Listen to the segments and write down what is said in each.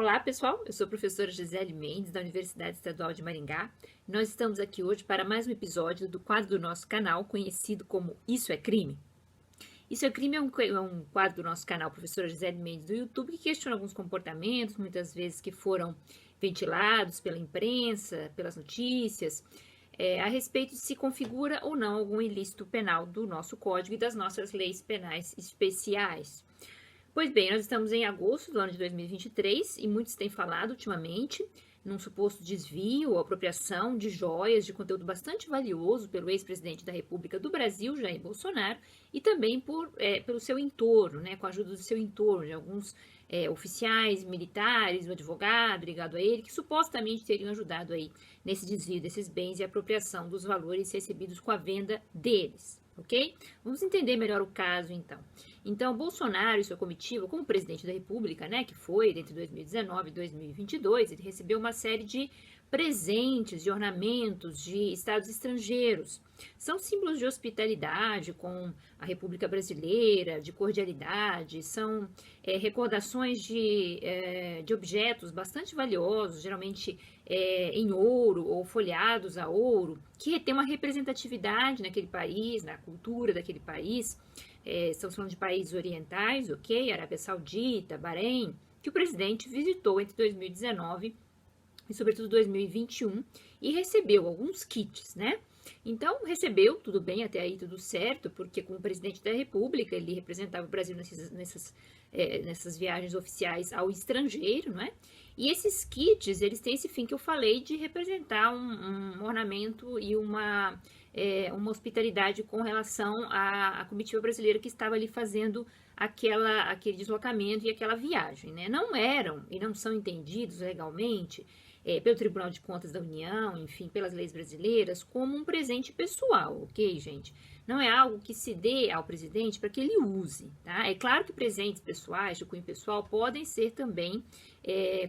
Olá, pessoal. Eu sou a professora Gisele Mendes, da Universidade Estadual de Maringá. Nós estamos aqui hoje para mais um episódio do quadro do nosso canal, conhecido como Isso é Crime? Isso é Crime é um quadro do nosso canal, professora Gisele Mendes, do YouTube, que questiona alguns comportamentos, muitas vezes que foram ventilados pela imprensa, pelas notícias, a respeito de se configura ou não algum ilícito penal do nosso Código e das nossas leis penais especiais. Pois bem, nós estamos em agosto do ano de 2023 e muitos têm falado ultimamente num suposto desvio ou apropriação de joias de conteúdo bastante valioso pelo ex-presidente da República do Brasil, Jair Bolsonaro, e também pelo seu entorno, né, com a ajuda do seu entorno, de alguns oficiais, militares, um advogado ligado a ele, que supostamente teriam ajudado aí nesse desvio desses bens e apropriação dos valores recebidos com a venda deles. Ok? Vamos entender melhor o caso, então. Então, Bolsonaro e sua comitiva, como presidente da República, né, que foi entre 2019 e 2022, ele recebeu uma série de presentes, de ornamentos de estados estrangeiros. São símbolos de hospitalidade com a República Brasileira, de cordialidade, são recordações de objetos bastante valiosos, geralmente em ouro ou folheados a ouro, que tem uma representatividade naquele país, na cultura daquele país. Estamos falando de países orientais, ok? Arábia Saudita, Bahrein, que o presidente visitou entre 2019 e sobretudo 2021 e recebeu alguns kits, né? Então, recebeu, tudo bem, até aí tudo certo, porque como presidente da República, ele representava o Brasil nessas viagens oficiais ao estrangeiro, não é? E esses kits, eles têm esse fim que eu falei de representar um ornamento e uma hospitalidade com relação à comitiva brasileira que estava ali fazendo aquele deslocamento e aquela viagem, né? Não eram e não são entendidos legalmente pelo Tribunal de Contas da União, enfim, pelas leis brasileiras, como um presente pessoal, ok, gente? Não é algo que se dê ao presidente para que ele use, tá? É claro que presentes pessoais, de cunho pessoal, podem ser também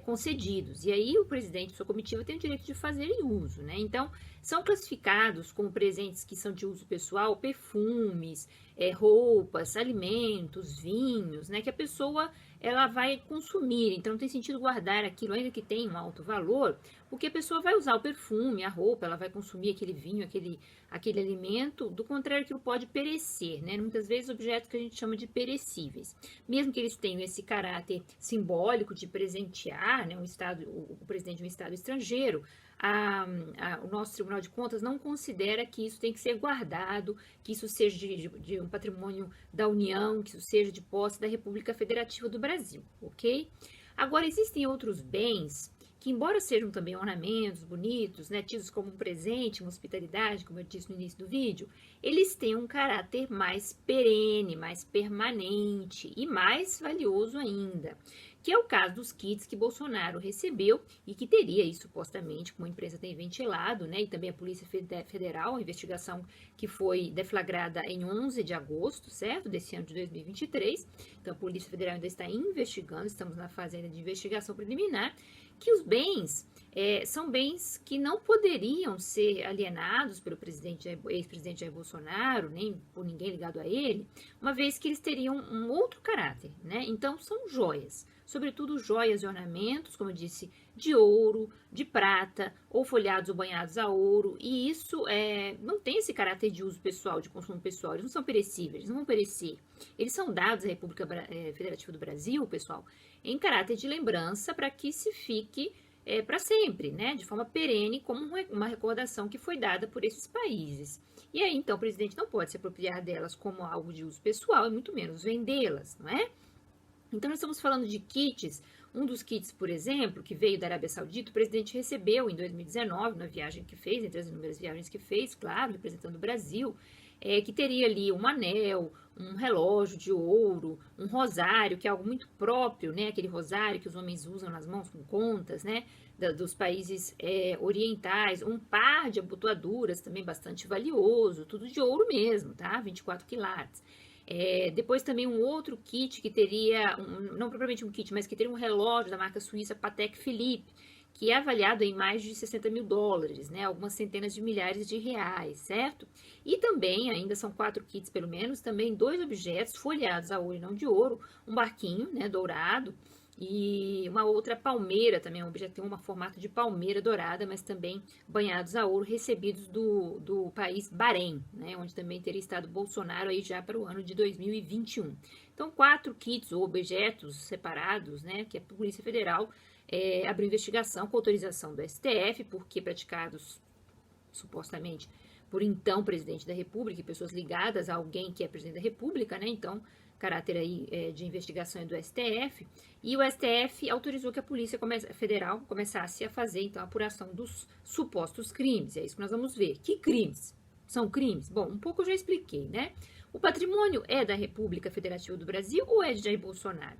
concedidos, e aí o presidente e sua comitiva tem o direito de fazerem uso, né? Então, são classificados como presentes que são de uso pessoal, perfumes, roupas, alimentos, vinhos, né? Que a pessoa ela vai consumir, então não tem sentido guardar aquilo, ainda que tenha um alto valor, porque a pessoa vai usar o perfume, a roupa, ela vai consumir aquele vinho, aquele alimento, do contrário, aquilo pode perecer, né? Muitas vezes objetos que a gente chama de perecíveis. Mesmo que eles tenham esse caráter simbólico de presentear, né, o presidente de um estado estrangeiro, o nosso Tribunal de Contas não considera que isso tem que ser guardado, que isso seja de um patrimônio da União, que isso seja de posse da República Federativa do Brasil, ok? Agora, existem outros bens que, embora sejam também ornamentos bonitos, né, tidos como um presente, uma hospitalidade, como eu disse no início do vídeo, eles têm um caráter mais perene, mais permanente e mais valioso ainda, que é o caso dos kits que Bolsonaro recebeu e que teria aí, supostamente, como a imprensa tem ventilado, né, e também a Polícia Federal, a investigação que foi deflagrada em 11 de agosto, certo, desse ano de 2023. Então, a Polícia Federal ainda está investigando, estamos na fase ainda de investigação preliminar, que os bens são bens que não poderiam ser alienados pelo ex-presidente Jair Bolsonaro, nem por ninguém ligado a ele, uma vez que eles teriam um outro caráter, né? Então, são joias, sobretudo joias e ornamentos, como eu disse, de ouro, de prata, ou folhados ou banhados a ouro, e isso não tem esse caráter de uso pessoal, de consumo pessoal, eles não são perecíveis, eles não vão perecer. Eles são dados à República Federativa do Brasil, pessoal, em caráter de lembrança para que se fique para sempre, né, de forma perene, como uma recordação que foi dada por esses países. E aí, então, o presidente não pode se apropriar delas como algo de uso pessoal, e muito menos vendê-las, não é? Então, nós estamos falando de kits. Um dos kits, por exemplo, que veio da Arábia Saudita, o presidente recebeu em 2019, na viagem que fez, entre as inúmeras viagens que fez, claro, representando o Brasil, que teria ali um anel, um relógio de ouro, um rosário, que é algo muito próprio, né? Aquele rosário que os homens usam nas mãos com contas, né? Dos países orientais, um par de abotoaduras também bastante valioso, tudo de ouro mesmo, tá? 24 quilates. Depois também um outro kit que teria, não propriamente um kit, mas que teria um relógio da marca suíça Patek Philippe, que é avaliado em mais de 60 mil dólares, né? Algumas centenas de milhares de reais, certo? E também, ainda são 4 kits pelo menos, também 2 objetos folheados a ouro e não de ouro, um barquinho, né, dourado, e uma outra palmeira também, um objeto tem um formato de palmeira dourada, mas também banhados a ouro, recebidos do país Bahrein, né, onde também teria estado Bolsonaro aí já para o ano de 2021. Então, 4 kits ou objetos separados, né, que a Polícia Federal abriu investigação com autorização do STF, porque praticados supostamente por então presidente da República e pessoas ligadas a alguém que é presidente da República, né? Então, caráter aí de investigação é do STF, e o STF autorizou que a Polícia Federal começasse a fazer, então, a apuração dos supostos crimes. É isso que nós vamos ver. Que crimes? São crimes? Bom, um pouco eu já expliquei, né? O patrimônio é da República Federativa do Brasil ou é de Jair Bolsonaro?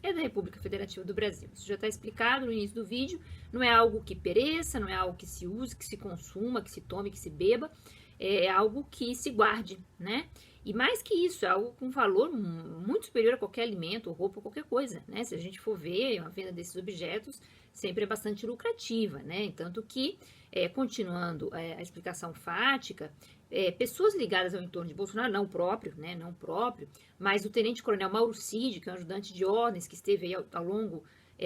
É da República Federativa do Brasil. Isso já está explicado no início do vídeo. Não é algo que pereça, não é algo que se use, que se consuma, que se tome, que se beba. É algo que se guarde, né? E mais que isso, é algo com valor muito superior a qualquer alimento, roupa, qualquer coisa, né? Se a gente for ver, a venda desses objetos sempre é bastante lucrativa, né? Tanto que, continuando a explicação fática, pessoas ligadas ao entorno de Bolsonaro, não próprio, né? Não próprio, mas o tenente-coronel Mauro Cid, que é um ajudante de ordens que esteve aí ao longo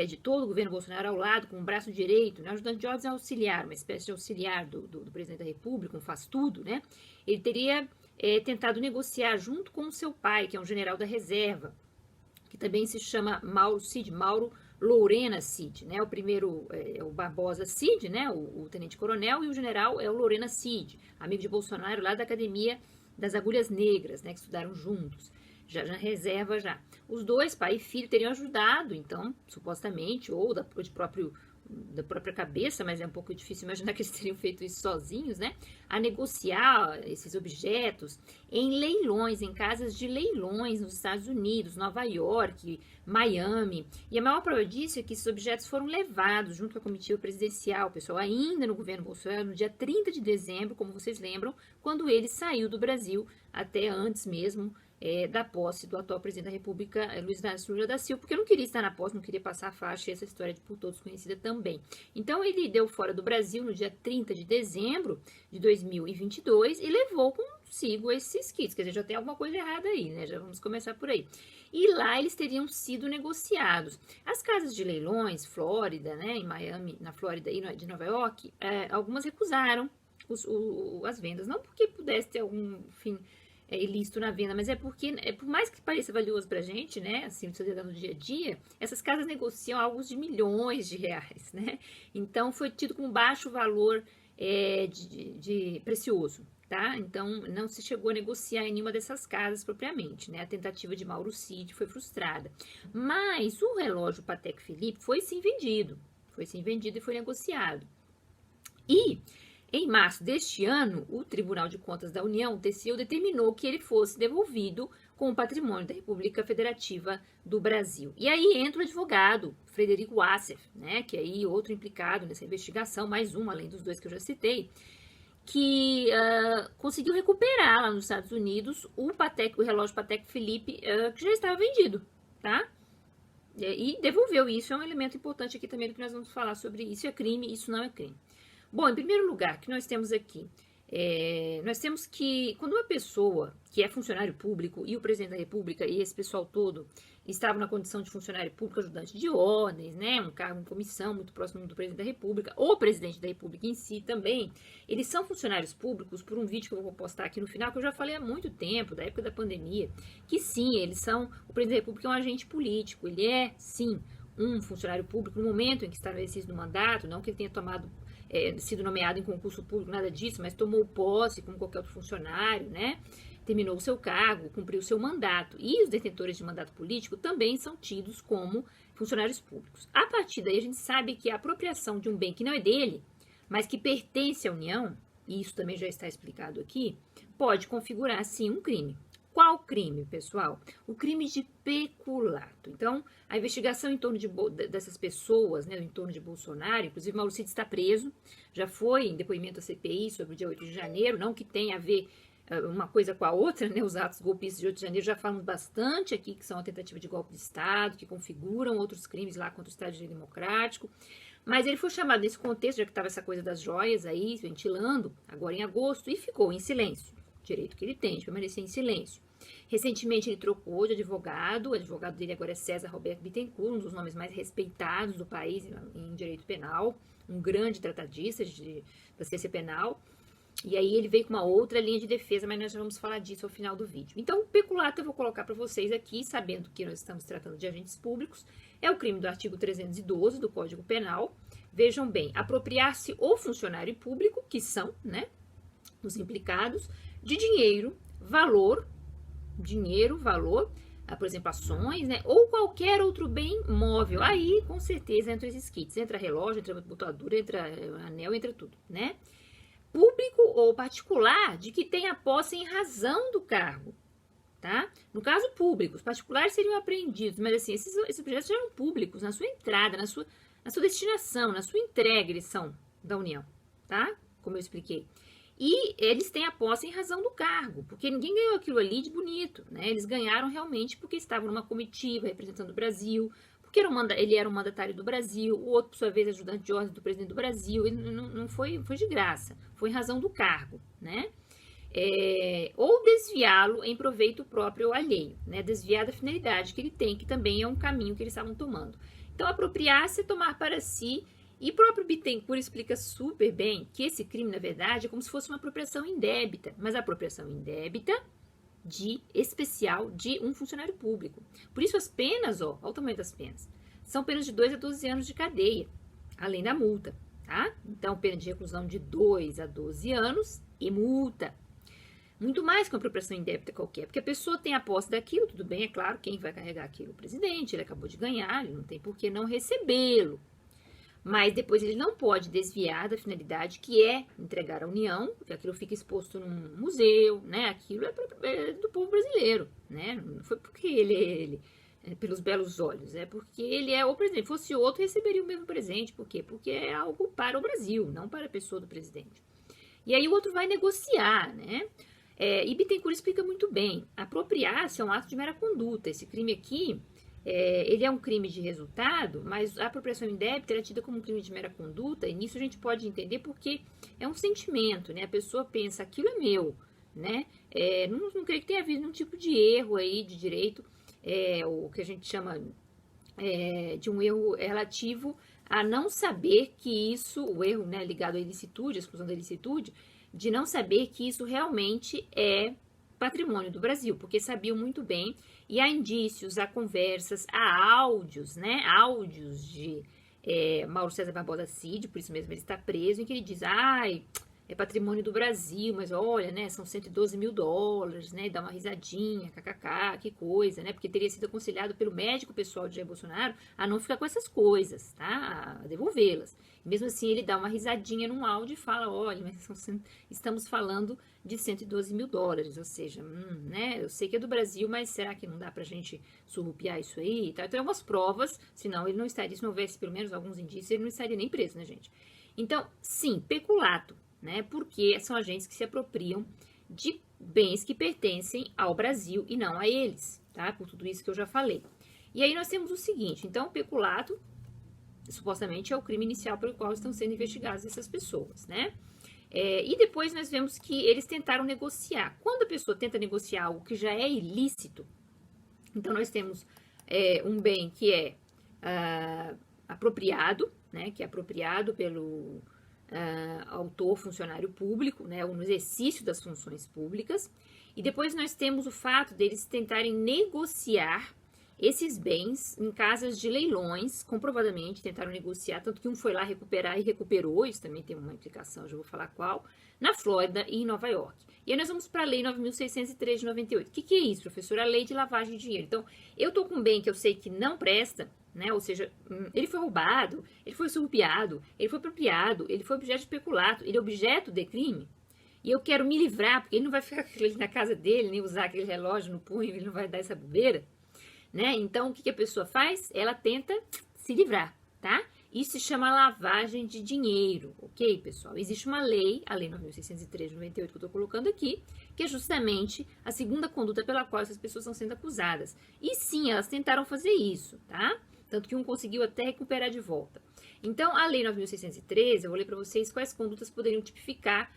de todo o governo Bolsonaro ao lado, com o braço direito, né? Ajudante de ordens é auxiliar, uma espécie de auxiliar do presidente da República, um faz-tudo, né? Ele teria tentado negociar junto com o seu pai, que é um general da reserva, que também se chama Mauro Cid, Mauro Lorena Cid, né? O primeiro é o Barbosa Cid, né? O tenente-coronel, e o general é o Lorena Cid, amigo de Bolsonaro lá da Academia das Agulhas Negras, né? Que estudaram juntos, já na reserva já. Os dois, pai e filho, teriam ajudado, então, supostamente, ou da própria cabeça, mas é um pouco difícil imaginar que eles teriam feito isso sozinhos, né? A negociar esses objetos em leilões, em casas de leilões nos Estados Unidos, Nova York, Miami. E a maior prova disso é que esses objetos foram levados junto com a comitiva presidencial, pessoal, ainda no governo Bolsonaro, no dia 30 de dezembro, como vocês lembram, quando ele saiu do Brasil, até antes mesmo da posse do atual presidente da República, Luiz Inácio Lula da Silva, porque eu não queria estar na posse, não queria passar a faixa, e essa história é por todos conhecida também. Então, ele deu fora do Brasil no dia 30 de dezembro de 2022 e levou consigo esses kits, quer dizer, já tem alguma coisa errada aí, né? Já vamos começar por aí. E lá eles teriam sido negociados. As casas de leilões, Flórida, né, em Miami, na Flórida e de Nova York, algumas recusaram as vendas, não porque pudesse ter algum fim ilícito na venda, mas é porque, por mais que pareça valioso pra gente, né, assim, no dia a dia, essas casas negociam algo de milhões de reais, né, então foi tido com baixo valor de precioso, tá, então não se chegou a negociar em nenhuma dessas casas propriamente, né, a tentativa de Mauro Cid foi frustrada, mas o relógio Patek Philippe foi sim vendido e foi negociado, e em março deste ano, o Tribunal de Contas da União, o TCU, determinou que ele fosse devolvido com o patrimônio da República Federativa do Brasil. E aí entra o advogado Frederico Wassef, né, que é aí outro implicado nessa investigação, mais um, além dos dois que eu já citei, que conseguiu recuperar lá nos Estados Unidos o relógio Patek Philippe que já estava vendido, tá? E devolveu isso, é um elemento importante aqui também do que nós vamos falar sobre isso é crime, isso não é crime. Bom, em primeiro lugar, que nós temos aqui, nós temos que, quando uma pessoa que é funcionário público e o presidente da República e esse pessoal todo estavam na condição de funcionário público, ajudante de ordens, né, um cargo em comissão muito próximo do presidente da República, ou o presidente da República em si também, eles são funcionários públicos, por um vídeo que eu vou postar aqui no final, que eu já falei há muito tempo, da época da pandemia, que sim, eles são, o presidente da República é um agente político, ele é, sim, um funcionário público no momento em que está no exercício do mandato, não que ele tenha sido nomeado em concurso público, nada disso, mas tomou posse como qualquer outro funcionário, né? Terminou o seu cargo, cumpriu o seu mandato. E os detentores de mandato político também são tidos como funcionários públicos. A partir daí, a gente sabe que a apropriação de um bem que não é dele, mas que pertence à União, e isso também já está explicado aqui, pode configurar, sim, um crime. Qual crime, pessoal? O crime de peculato. Então, a investigação em torno dessas pessoas, né, em torno de Bolsonaro, inclusive Mauro Cid está preso, já foi em depoimento à CPI sobre o dia 8 de janeiro, não que tenha a ver uma coisa com a outra, né, os atos golpistas de 8 de janeiro, já falamos bastante aqui, que são a tentativa de golpe de Estado, que configuram outros crimes lá contra o Estado de Direito Democrático, mas ele foi chamado nesse contexto, já que estava essa coisa das joias aí, ventilando, agora em agosto, e ficou em silêncio, direito que ele tem de permanecer em silêncio. Recentemente ele trocou de advogado, o advogado dele agora é César Roberto Bittencourt, um dos nomes mais respeitados do país em direito penal, um grande tratadista da ciência penal. E aí ele veio com uma outra linha de defesa, mas nós já vamos falar disso ao final do vídeo. Então, o peculato eu vou colocar para vocês aqui, sabendo que nós estamos tratando de agentes públicos, é o crime do artigo 312 do Código Penal. Vejam bem, apropriar-se o funcionário público, que são, né, os implicados, de dinheiro, valor, por exemplo, ações, né, ou qualquer outro bem móvel. Aí, com certeza, entra esses kits, entra relógio, entra botadura, entra anel, entra tudo, né? Público ou particular de que tenha posse em razão do cargo, tá? No caso público, os particulares seriam apreendidos, mas assim, esses objetos já eram públicos na sua entrada, na sua destinação, na sua entrega, eles são da União, tá? Como eu expliquei. E eles têm a posse em razão do cargo, porque ninguém ganhou aquilo ali de bonito, né? Eles ganharam realmente porque estavam numa comitiva representando o Brasil, porque ele era um mandatário do Brasil, o outro, por sua vez, ajudante de ordem do presidente do Brasil. Ele não foi de graça, foi em razão do cargo, né? Ou desviá-lo em proveito próprio ou alheio, né? Desviar da finalidade que ele tem, que também é um caminho que eles estavam tomando. Então, apropriar-se é tomar para si. E o próprio Bittencourt explica super bem que esse crime, na verdade, é como se fosse uma apropriação indébita, mas a apropriação indébita especial de um funcionário público. Por isso as penas, olha o tamanho das penas, são penas de 2 a 12 anos de cadeia, além da multa, tá? Então, pena de reclusão de 2 a 12 anos e multa. Muito mais que uma apropriação indébita qualquer, porque a pessoa tem a posse daquilo, tudo bem, é claro, quem vai carregar aquilo? O presidente, ele acabou de ganhar, ele não tem por que não recebê-lo. Mas depois ele não pode desviar da finalidade que é entregar à União, porque aquilo fica exposto num museu, né? Aquilo é do povo brasileiro, né? Não foi porque ele pelos belos olhos, é porque ele é o presidente. Fosse outro, receberia o mesmo presente. Por quê? Porque é algo para o Brasil, não para a pessoa do presidente. E aí o outro vai negociar, né? E Bittencourt explica muito bem. Apropriar-se é um ato de mera conduta. Esse crime aqui, ele é um crime de resultado, mas a apropriação indébita é tida como um crime de mera conduta, e nisso a gente pode entender porque é um sentimento, né? A pessoa pensa, aquilo é meu, né? Não creio que tenha havido nenhum tipo de erro aí de direito, o que a gente chama de um erro relativo a não saber que isso, o erro, né, ligado à ilicitude, à exclusão da ilicitude, de não saber que isso realmente é patrimônio do Brasil, porque sabiam muito bem, e há indícios, há conversas, há áudios, né? Áudios de Mauro César Barbosa Cid, por isso mesmo ele está preso, em que ele diz, é patrimônio do Brasil, mas olha, né, são 112 mil dólares, né, dá uma risadinha, kkk, que coisa, né, porque teria sido aconselhado pelo médico pessoal de Jair Bolsonaro a não ficar com essas coisas, tá, a devolvê-las. Mesmo assim, ele dá uma risadinha num áudio e fala, olha, mas estamos falando de 112 mil dólares, ou seja, né, eu sei que é do Brasil, mas será que não dá pra gente surrupiar isso aí? Então, tem algumas provas, senão ele não estaria, se não houvesse pelo menos alguns indícios, ele não estaria nem preso, né, gente? Então, sim, peculato, né, porque são agentes que se apropriam de bens que pertencem ao Brasil e não a eles, tá? Por tudo isso que eu já falei. E aí nós temos o seguinte, então, o peculato, supostamente, é o crime inicial pelo qual estão sendo investigadas essas pessoas, né? E depois nós vemos que eles tentaram negociar. Quando a pessoa tenta negociar algo que já é ilícito, então nós temos um bem que é apropriado, né? Que é apropriado pelo autor, funcionário público, né? No exercício das funções públicas. E depois nós temos o fato deles tentarem negociar esses bens em casas de leilões, comprovadamente tentaram negociar, tanto que um foi lá recuperar e recuperou, isso também tem uma implicação, já vou falar qual, na Flórida e em Nova York. E aí nós vamos para a Lei 9.603 de 98. O que é isso, professor? A Lei de Lavagem de Dinheiro. Então, eu estou com um bem que eu sei que não presta, né? Ou seja, ele foi roubado, ele foi surrupiado, ele foi apropriado, ele foi objeto de peculato, ele é objeto de crime, e eu quero me livrar, porque ele não vai ficar com ele na casa dele, nem usar aquele relógio no punho, ele não vai dar essa bobeira. Né? Então, o que a pessoa faz? Ela tenta se livrar, tá? Isso se chama lavagem de dinheiro, ok, pessoal? Existe uma lei, a Lei 9.603 de 98, que eu estou colocando aqui, que é justamente a segunda conduta pela qual essas pessoas estão sendo acusadas. E sim, elas tentaram fazer isso, tá? Tanto que um conseguiu até recuperar de volta. Então, a Lei 9.613, eu vou ler para vocês quais condutas poderiam tipificar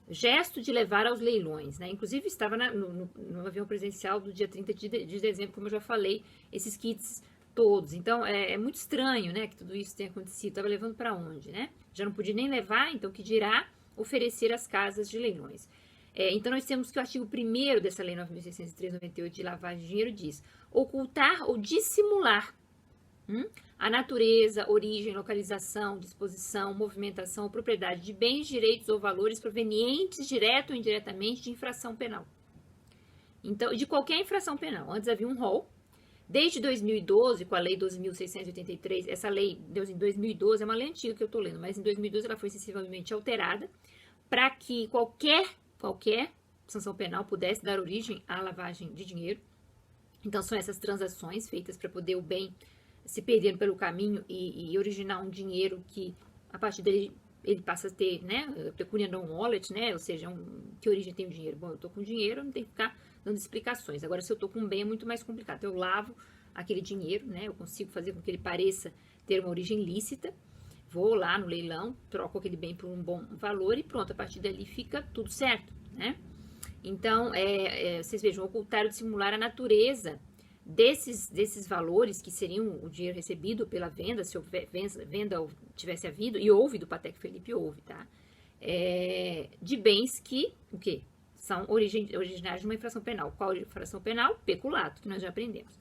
gesto de levar aos leilões, né? Inclusive estava no avião presidencial do dia 30 de dezembro, como eu já falei, esses kits todos. Então, é muito estranho, né, que tudo isso tenha acontecido. Estava levando para onde, né? Já não podia nem levar, então que dirá oferecer às casas de leilões. Então, nós temos que o artigo 1º dessa Lei 9.603/98 de lavagem de dinheiro diz: ocultar ou dissimular a natureza, origem, localização, disposição, movimentação ou propriedade de bens, direitos ou valores provenientes, direto ou indiretamente, de infração penal. Então, de qualquer infração penal. Antes havia um rol. Desde 2012, com a Lei 12.683, essa lei, em 2012, é uma lei antiga que eu estou lendo, mas em 2012 ela foi sensivelmente alterada para que qualquer sanção penal pudesse dar origem à lavagem de dinheiro. Então, são essas transações feitas para poder o bem se perder pelo caminho e originar um dinheiro que, a partir dele, ele passa a ter, né, pecunia non wallet, né, ou seja, que origem tem o dinheiro? Bom, eu estou com dinheiro, não tenho que ficar dando explicações. Agora, se eu estou com um bem, é muito mais complicado. Eu lavo aquele dinheiro, né, eu consigo fazer com que ele pareça ter uma origem lícita, vou lá no leilão, troco aquele bem por um bom valor e pronto, a partir dali fica tudo certo, né? Então, vocês vejam, ocultar ou dissimular a natureza desses valores que seriam o dinheiro recebido pela venda, se houver venda tivesse havido, e houve do Patek Philippe, houve, tá? De bens que, o quê? São originários de uma infração penal. Qual infração penal? Peculato, que nós já aprendemos.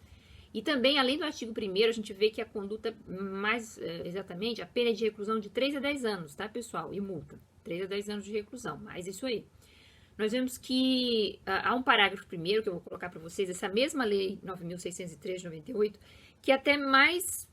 E também, além do artigo 1º, a gente vê que a conduta mais exatamente, a pena é de reclusão de 3 a 10 anos, tá, pessoal? E multa. 3 a 10 anos de reclusão, mais isso aí. Nós vemos que há um parágrafo 1º, que eu vou colocar para vocês, essa mesma lei 9.603 de 98, que até mais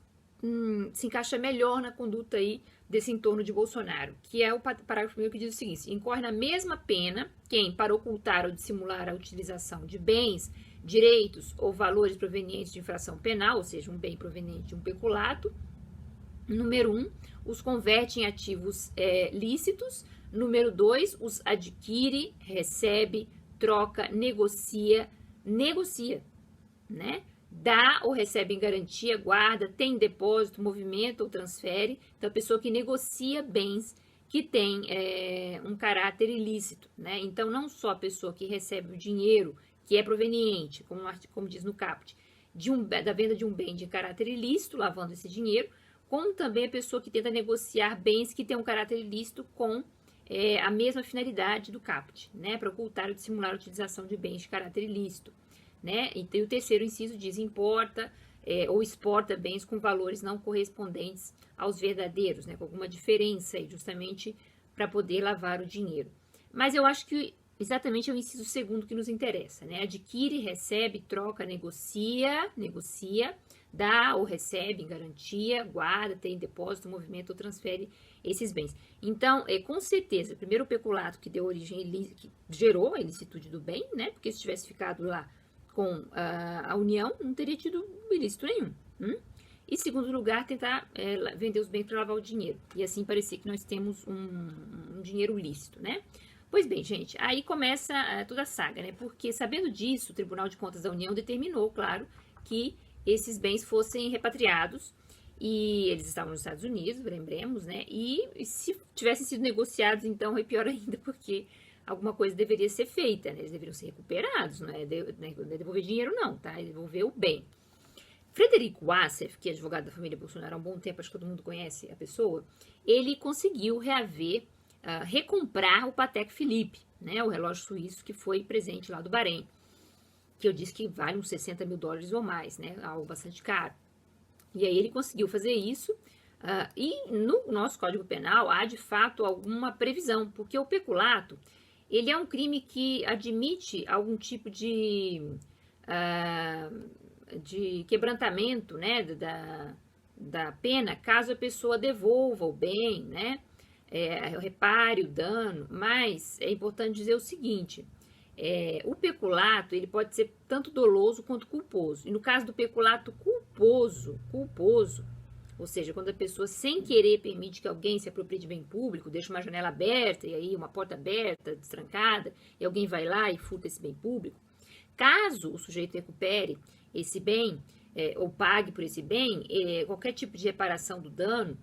se encaixa melhor na conduta aí desse entorno de Bolsonaro, que é o parágrafo 1º que diz o seguinte: incorre na mesma pena quem, para ocultar ou dissimular a utilização de bens, direitos ou valores provenientes de infração penal, ou seja, um bem proveniente de um peculato, número 1, os converte em ativos lícitos. Número 2, os adquire, recebe, troca, negocia, né? Dá ou recebe em garantia, guarda, tem depósito, movimenta ou transfere. Então, a pessoa que negocia bens que tem um caráter ilícito, né? Então, não só a pessoa que recebe o dinheiro que é proveniente, como diz no caput, da venda de um bem de caráter ilícito, lavando esse dinheiro, como também a pessoa que tenta negociar bens que têm um caráter ilícito com a mesma finalidade do caput, né, para ocultar ou dissimular a utilização de bens de caráter ilícito, né, e o terceiro inciso diz importa ou exporta bens com valores não correspondentes aos verdadeiros, né, com alguma diferença aí, justamente para poder lavar o dinheiro. Mas eu acho que exatamente é o inciso 2º que nos interessa, né, adquire, recebe, troca, negocia, dá ou recebe em garantia, guarda, tem depósito, movimento ou transfere esses bens. Então, com certeza, primeiro o peculato que deu origem, que gerou a ilicitude do bem, né? Porque se tivesse ficado lá com a União, não teria tido ilícito nenhum. E, segundo lugar, tentar vender os bens para lavar o dinheiro. E assim parecer que nós temos um dinheiro lícito, né? Pois bem, gente, aí começa toda a saga, né? Porque, sabendo disso, o Tribunal de Contas da União determinou, claro, que esses bens fossem repatriados, e eles estavam nos Estados Unidos, lembremos, né? E se tivessem sido negociados, então é pior ainda, porque alguma coisa deveria ser feita, né? Eles deveriam ser recuperados, não é devolver dinheiro não, tá? É devolver o bem. Frederico Wassef, que é advogado da família Bolsonaro há um bom tempo, acho que todo mundo conhece a pessoa, ele conseguiu recomprar o Patek Philippe, né? O relógio suíço que foi presente lá do Bahrein, que eu disse que vale uns $60 mil ou mais, né? Algo bastante caro. E aí ele conseguiu fazer isso, e no nosso Código Penal há de fato alguma previsão, porque o peculato, ele é um crime que admite algum tipo de quebrantamento, né, da pena, caso a pessoa devolva o bem, né, repare o dano. Mas é importante dizer o seguinte: o peculato, ele pode ser tanto doloso quanto culposo. E no caso do peculato culposo, ou seja, quando a pessoa sem querer permite que alguém se aproprie de bem público, deixa uma janela aberta e aí uma porta aberta, destrancada, e alguém vai lá e furta esse bem público, caso o sujeito recupere esse bem ou pague por esse bem, qualquer tipo de reparação do dano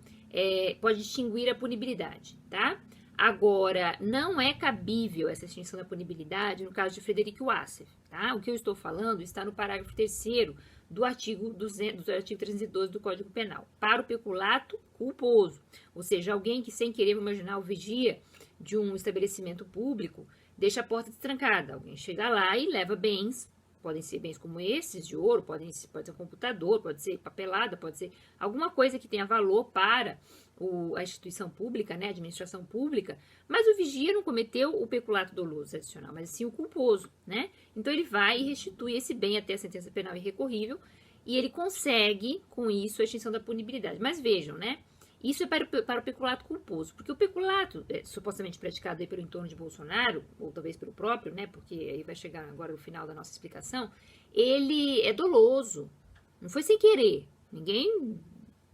pode extinguir a punibilidade, tá? Agora, não é cabível essa extinção da punibilidade no caso de Frederico Wassef, tá? O que eu estou falando está no parágrafo 3º do artigo 312 do Código Penal, para o peculato culposo, ou seja, alguém que sem querer, vamos imaginar, o vigia de um estabelecimento público, deixa a porta destrancada, alguém chega lá e leva bens, podem ser bens como esses, de ouro, pode ser um computador, pode ser papelada, pode ser alguma coisa que tenha valor para a instituição pública, né, a administração pública, mas o vigia não cometeu o peculato doloso adicional, mas sim o culposo, né? Então ele vai e restitui esse bem até a sentença penal irrecorrível e ele consegue, com isso, a extinção da punibilidade. Mas vejam, né? Isso é para o peculato culposo, porque o peculato, supostamente praticado aí pelo entorno de Bolsonaro, ou talvez pelo próprio, né, porque aí vai chegar agora no final da nossa explicação, ele é doloso, não foi sem querer, ninguém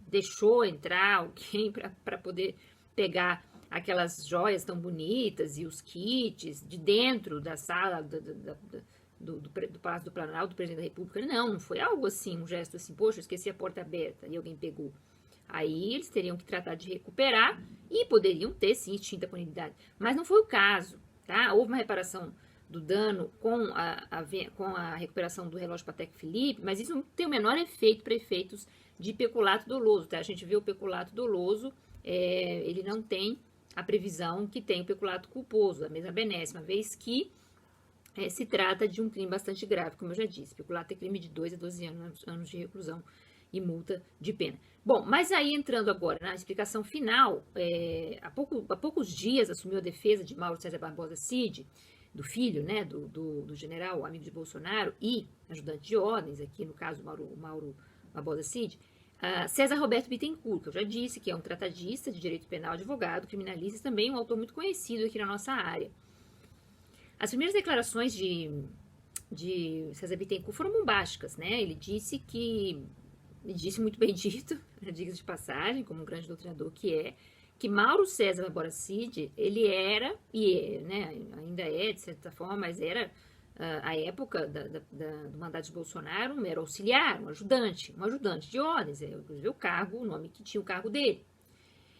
deixou entrar alguém para poder pegar aquelas joias tão bonitas e os kits de dentro da sala do Palácio do Planalto, do Presidente da República. Não foi algo assim, um gesto assim, poxa, eu esqueci a porta aberta e alguém pegou. Aí eles teriam que tratar de recuperar e poderiam ter, sim, extinta a punibilidade. Mas não foi o caso, tá? Houve uma reparação do dano com a recuperação do relógio Patek Philippe, mas isso não tem o menor efeito para efeitos de peculato doloso, tá? A gente vê o peculato doloso, ele não tem a previsão que tem o peculato culposo, a mesma benesse, uma vez que se trata de um crime bastante grave, como eu já disse. Peculato é crime de 2 a 12 anos de reclusão e multa de pena. Bom, mas aí entrando agora na explicação final, há poucos dias assumiu a defesa de Mauro César Barbosa Cid, do filho, né, do general, amigo de Bolsonaro e ajudante de ordens, aqui no caso Mauro Barbosa Cid, César Roberto Bittencourt, que eu já disse que é um tratadista de direito penal, advogado, criminalista e também um autor muito conhecido aqui na nossa área. As primeiras declarações de César Bittencourt foram bombásticas, né? Ele disse muito bem dito, diga-se de passagem, como um grande doutrinador que Mauro César Barbosa Cid, ele era, né, ainda é, de certa forma, mas era, à época do mandato de Bolsonaro, um mero auxiliar, um ajudante de ordens, inclusive o nome que tinha o cargo dele.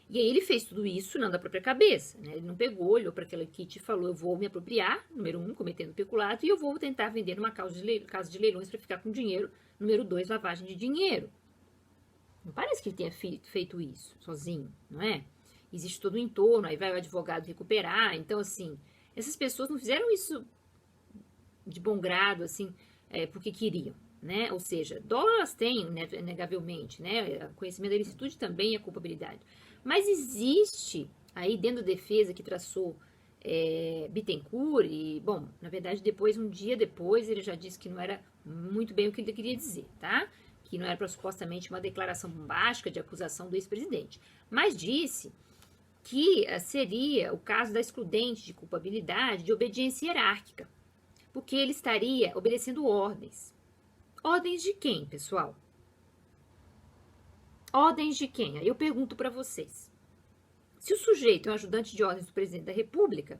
E aí ele fez tudo isso não da própria cabeça, né? Ele não pegou, olhou para aquela kit e falou, eu vou me apropriar, número 1, cometendo peculato, e eu vou tentar vender numa casa de leilões para ficar com dinheiro, número 2, lavagem de dinheiro. Não parece que ele tenha feito isso sozinho, não é? Existe todo o entorno, aí vai o advogado recuperar, então assim, essas pessoas não fizeram isso de bom grado, assim, porque queriam, né? Ou seja, dolo elas têm, né, negavelmente, né? O conhecimento da ilicitude também é culpabilidade. Mas existe aí dentro da defesa que traçou Bittencourt, e, bom, na verdade, um dia depois, ele já disse que não era muito bem o que ele queria dizer, tá? Que não era para supostamente uma declaração bombástica de acusação do ex-presidente, mas disse que seria o caso da excludente de culpabilidade de obediência hierárquica, porque ele estaria obedecendo ordens. Ordens de quem, pessoal? Ordens de quem? Aí eu pergunto para vocês. Se o sujeito é um ajudante de ordens do presidente da República,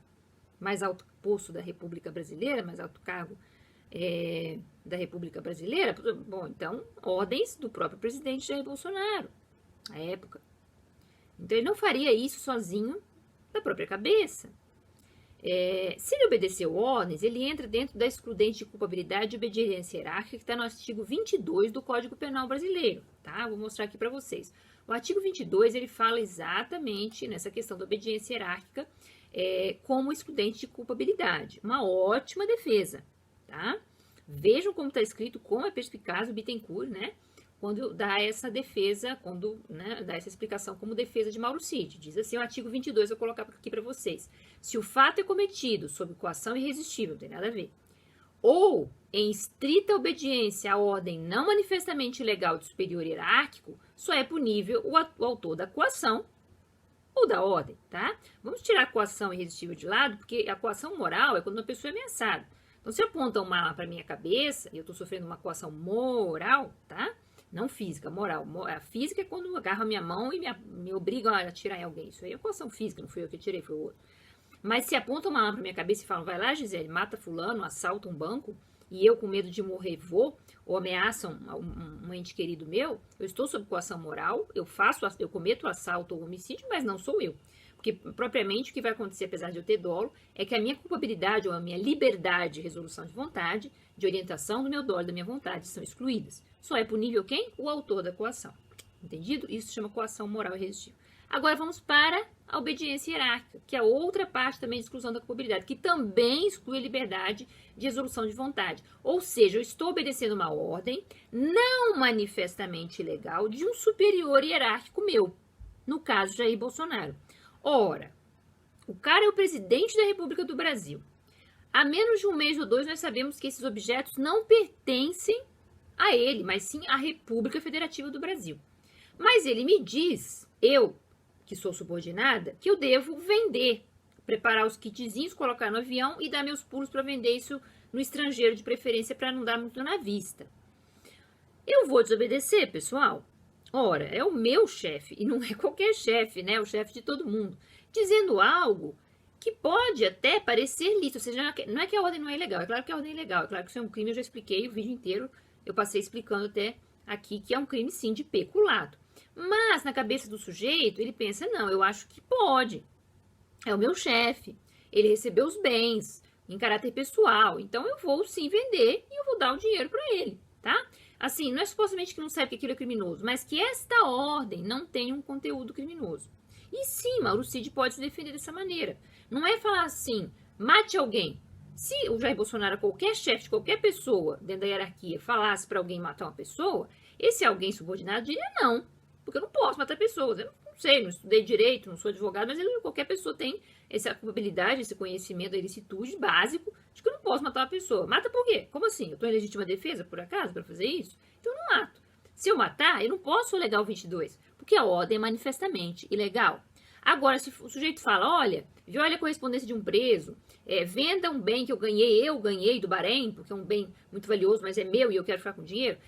mais alto posto da República Brasileira, mais alto cargo da República Brasileira, bom, então, ordens do próprio presidente Jair Bolsonaro, à época. Então, ele não faria isso sozinho da própria cabeça. Se ele obedeceu ordens, ele entra dentro da excludente de culpabilidade de obediência hierárquica, que está no artigo 22 do Código Penal Brasileiro, tá? Vou mostrar aqui para vocês. O artigo 22, ele fala exatamente nessa questão da obediência hierárquica como excludente de culpabilidade. Uma ótima defesa, tá? Vejam como está escrito, como é perspicaz o Bittencourt, né? Quando dá essa defesa, dá essa explicação como defesa de Mauro Cid. Diz assim o artigo 22, eu vou colocar aqui para vocês. Se o fato é cometido sob coação irresistível, não tem nada a ver, ou em estrita obediência à ordem não manifestamente legal de superior hierárquico, só é punível o autor da coação ou da ordem, tá? Vamos tirar a coação irresistível de lado, porque a coação moral é quando uma pessoa é ameaçada. Então, se apontam uma arma para minha cabeça e eu estou sofrendo uma coação moral, tá? Não física, moral. A física é quando agarram a minha mão e me obrigam a atirar em alguém. Isso aí é coação física, não fui eu que tirei, foi o outro. Mas se apontam uma arma para minha cabeça e falam, vai lá, Gisele, mata fulano, assalta um banco, e eu com medo de morrer vou, ou ameaçam um ente querido meu, eu estou sob coação moral, eu cometo o assalto ou homicídio, mas não sou eu. Porque, propriamente, o que vai acontecer, apesar de eu ter dolo, é que a minha culpabilidade ou a minha liberdade de resolução de vontade, de orientação do meu dolo e da minha vontade são excluídas. Só é punível quem? O autor da coação. Entendido? Isso se chama coação moral irresistível. Agora vamos para a obediência hierárquica, que é outra parte também de exclusão da culpabilidade, que também exclui a liberdade de resolução de vontade. Ou seja, eu estou obedecendo uma ordem não manifestamente ilegal de um superior hierárquico meu, no caso Jair Bolsonaro. Ora, o cara é o presidente da República do Brasil. Há menos de um mês ou dois nós sabemos que esses objetos não pertencem a ele, mas sim à República Federativa do Brasil. Mas ele me diz, eu, que sou subordinada, que eu devo vender, preparar os kitzinhos, colocar no avião e dar meus pulos para vender isso no estrangeiro, de preferência para não dar muito na vista. Eu vou desobedecer, pessoal? Ora, é o meu chefe, e não é qualquer chefe, né? É o chefe de todo mundo, dizendo algo que pode até parecer lícito, ou seja, não é que a ordem não é ilegal, é claro que a ordem é ilegal, é claro que isso é um crime, eu já expliquei o vídeo inteiro, eu passei explicando até aqui que é um crime sim de peculato. Mas na cabeça do sujeito, ele pensa, não, eu acho que pode, é o meu chefe, ele recebeu os bens em caráter pessoal, então eu vou sim vender e eu vou dar o dinheiro para ele, tá? Assim, não é supostamente que não sabe que aquilo é criminoso, mas que esta ordem não tem um conteúdo criminoso. E sim, Mauro Cid pode se defender dessa maneira. Não é falar assim, mate alguém. Se o Jair Bolsonaro, qualquer chefe de qualquer pessoa dentro da hierarquia, falasse para alguém matar uma pessoa, esse alguém subordinado diria não, porque eu não posso matar pessoas. Eu não sei, não estudei direito, não sou advogado, mas qualquer pessoa tem essa culpabilidade, esse conhecimento da ilicitude básico de que eu não posso matar uma pessoa. Mata por quê? Como assim? Eu estou em legítima defesa, por acaso, para fazer isso? Então eu não mato. Se eu matar, eu não posso alegar o 22, porque a ordem é manifestamente ilegal. Agora, se o sujeito fala, olha, viole a correspondência de um preso, venda um bem que eu ganhei do Bahrein, porque é um bem muito valioso, mas é meu e eu quero ficar com dinheiro,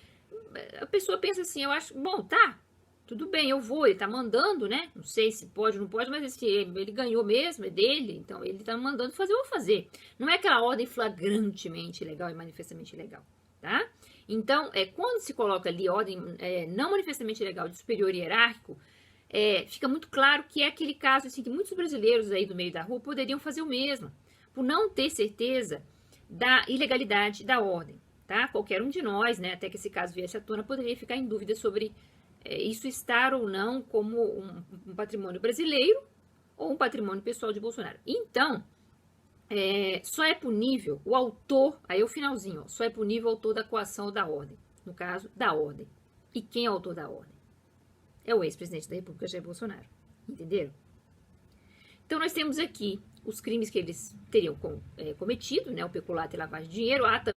a pessoa pensa assim, eu acho, bom, tá, tudo bem, eu vou, ele tá mandando, né? Não sei se pode ou não pode, mas ele ganhou mesmo, é dele, então ele tá mandando fazer, eu vou fazer. Não é aquela ordem flagrantemente ilegal e manifestamente ilegal, tá? Então, quando se coloca ali ordem não manifestamente ilegal de superior hierárquico, fica muito claro que é aquele caso assim, que muitos brasileiros aí do meio da rua poderiam fazer o mesmo, por não ter certeza da ilegalidade da ordem, tá? Qualquer um de nós, né, até que esse caso viesse à tona, poderia ficar em dúvida sobre isso estar ou não como um patrimônio brasileiro ou um patrimônio pessoal de Bolsonaro. Então, só é punível o autor, aí o finalzinho, ó, só é punível o autor da coação ou da ordem, no caso, da ordem. E quem é o autor da ordem? É o ex-presidente da República, Jair Bolsonaro. Entenderam? Então, nós temos aqui os crimes que eles teriam cometido, né? O peculato e lavagem de dinheiro. Há